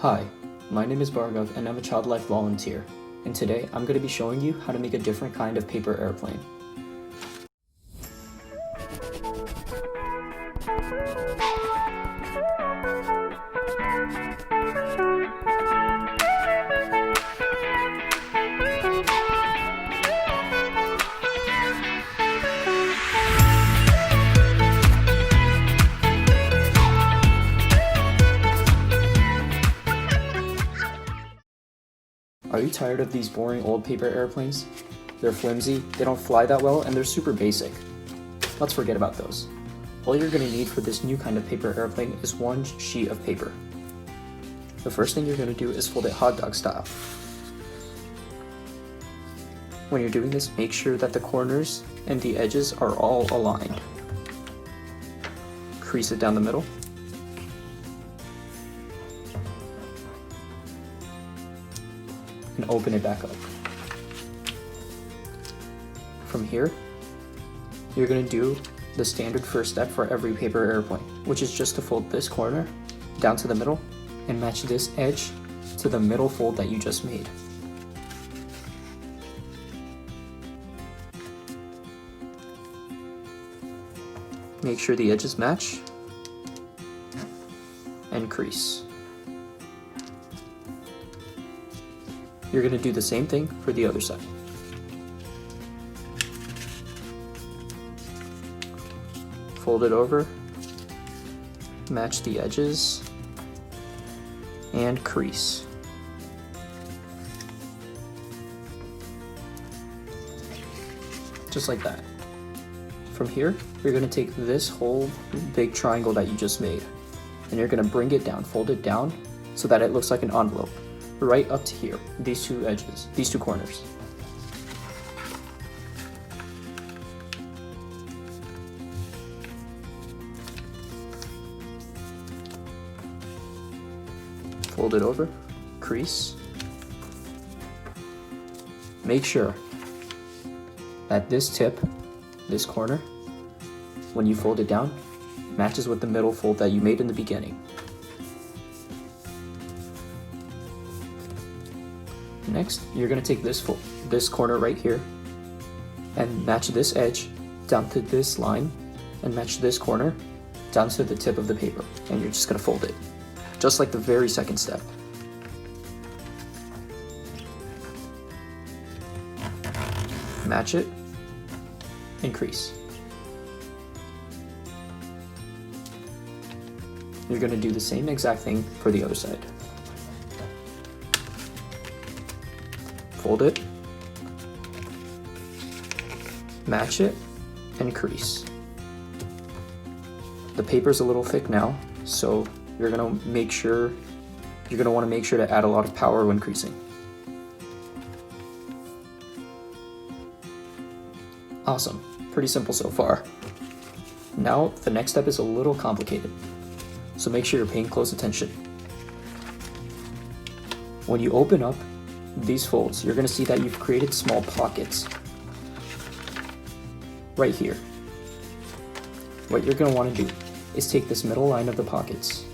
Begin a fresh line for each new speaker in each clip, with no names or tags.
Hi, my name is Bhargav and I'm a child life volunteer, and today I'm going to be showing you how to make a different kind of paper airplane. Are you tired of these boring old paper airplanes? They're flimsy, they don't fly that well, and they're super basic. Let's forget about those. All you're going to need for this new kind of paper airplane is one sheet of paper. The first thing you're going to do is fold it hot dog style. When you're doing this, make sure that the corners and the edges are all aligned. Crease it down the middle. And open it back up. From here, you're going to do the standard first step for every paper airplane, which is just to fold this corner down to the middle and match this edge to the middle fold that you just made. Make sure the edges match and crease. You're going to do the same thing for the other side. Fold it over, match the edges, and crease. Just like that. From here, you're going to take this whole big triangle that you just made, and you're going to bring it down, fold it down, so that it looks like an envelope. Right up to here, these two edges, these two corners. Fold it over, crease. Make sure that this tip, this corner, when you fold it down, matches with the middle fold that you made in the beginning. Next, you're going to take this corner right here and match this edge down to this line and match this corner down to the tip of the paper, and you're just going to fold it, just like the very second step. Match it and crease. You're going to do the same exact thing for the other side. Fold it, match it, and crease. The paper's a little thick now, so you're gonna want to make sure to add a lot of power when creasing. Awesome, pretty simple so far. Now the next step is a little complicated, so make sure you're paying close attention. When you open up these folds, you're going to see that you've created small pockets right here. What you're going to want to do is take this middle line of the pockets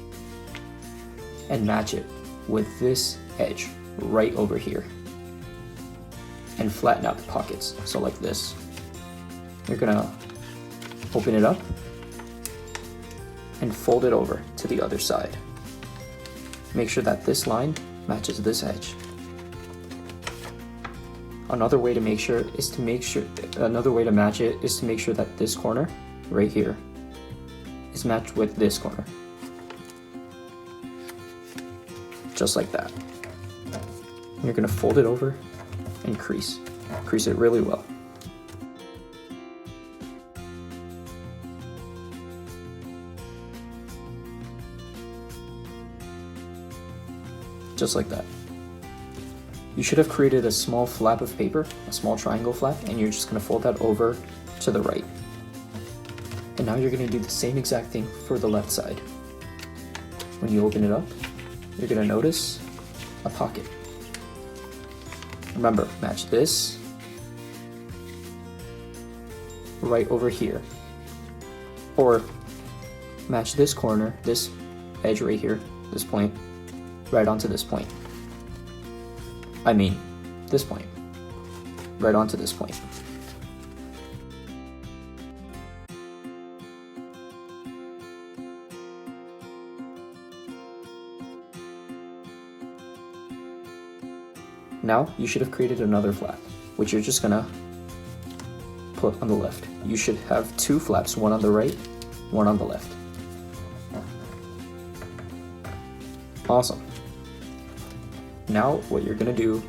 and match it with this edge right over here and flatten out the pockets, so like this. You're going to open it up and fold it over to the other side. Make sure that this line matches this edge. Another way to match it is to make sure that this corner right here is matched with this corner. Just like that. You're going to fold it over and crease. Crease it really well. Just like that. You should have created a small flap of paper, a small triangle flap, and you're just going to fold that over to the right. And now you're going to do the same exact thing for the left side. When you open it up, you're going to notice a pocket. Remember, match this right over here, or match this corner, this edge right here, this point, right onto this point. I mean, this point. Right onto this point. Now you should have created another flap, which you're just gonna put on the left. You should have two flaps, one on the right, one on the left. Awesome. Now what you're gonna do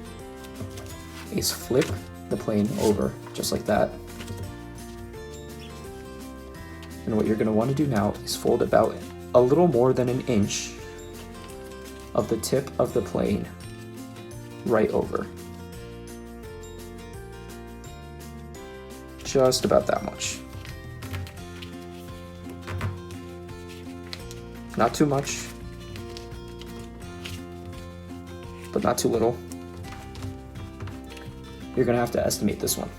is flip the plane over just like that. And what you're gonna want to do now is fold about a little more than an inch of the tip of the plane right over. Just about that much. Not too much, but not too little. You're gonna have to estimate this one.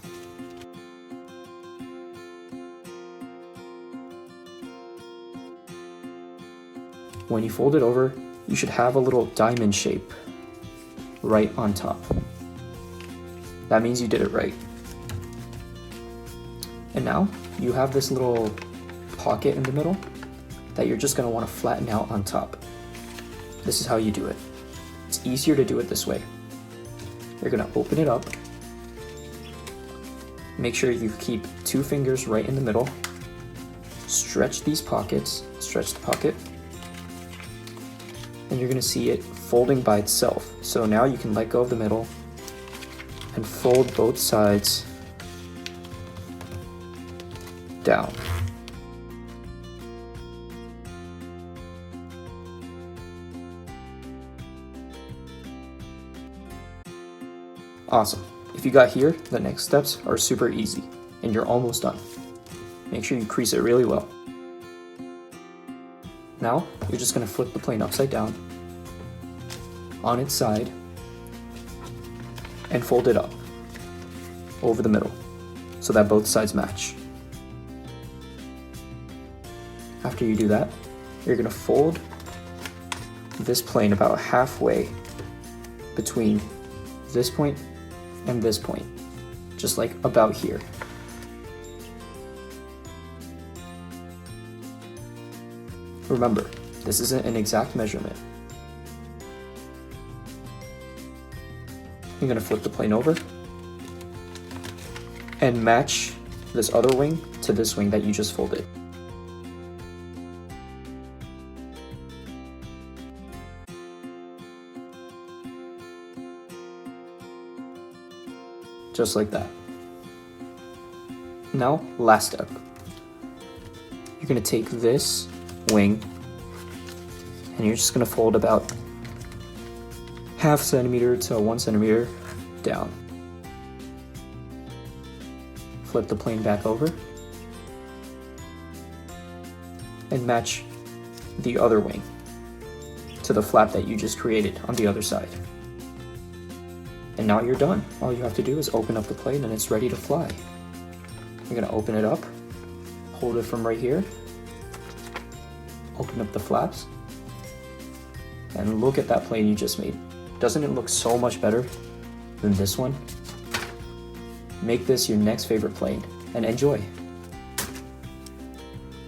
When you fold it over, you should have a little diamond shape right on top. That means you did it right. And now you have this little pocket in the middle that you're just gonna wanna flatten out on top. This is how you do it. It's easier to do it this way. You're gonna open it up. Make sure you keep 2 fingers right in the middle. Stretch these pockets, stretch the pocket. And you're gonna see it folding by itself. So now you can let go of the middle and fold both sides down. Awesome. If you got here, the next steps are super easy and you're almost done. Make sure you crease it really well. Now, you're just gonna flip the plane upside down on its side and fold it up over the middle so that both sides match. After you do that, you're gonna fold this plane about halfway between this point and this point, just like about here. Remember, this isn't an exact measurement. You're gonna flip the plane over and match this other wing to this wing that you just folded. Just like that. Now, last step. You're gonna take this wing and you're just gonna fold about 0.5 centimeter to 1 centimeter down. Flip the plane back over and match the other wing to the flap that you just created on the other side. And now you're done. All you have to do is open up the plane and it's ready to fly. You're gonna open it up, hold it from right here, open up the flaps, and look at that plane you just made. Doesn't it look so much better than this one? Make this your next favorite plane and enjoy.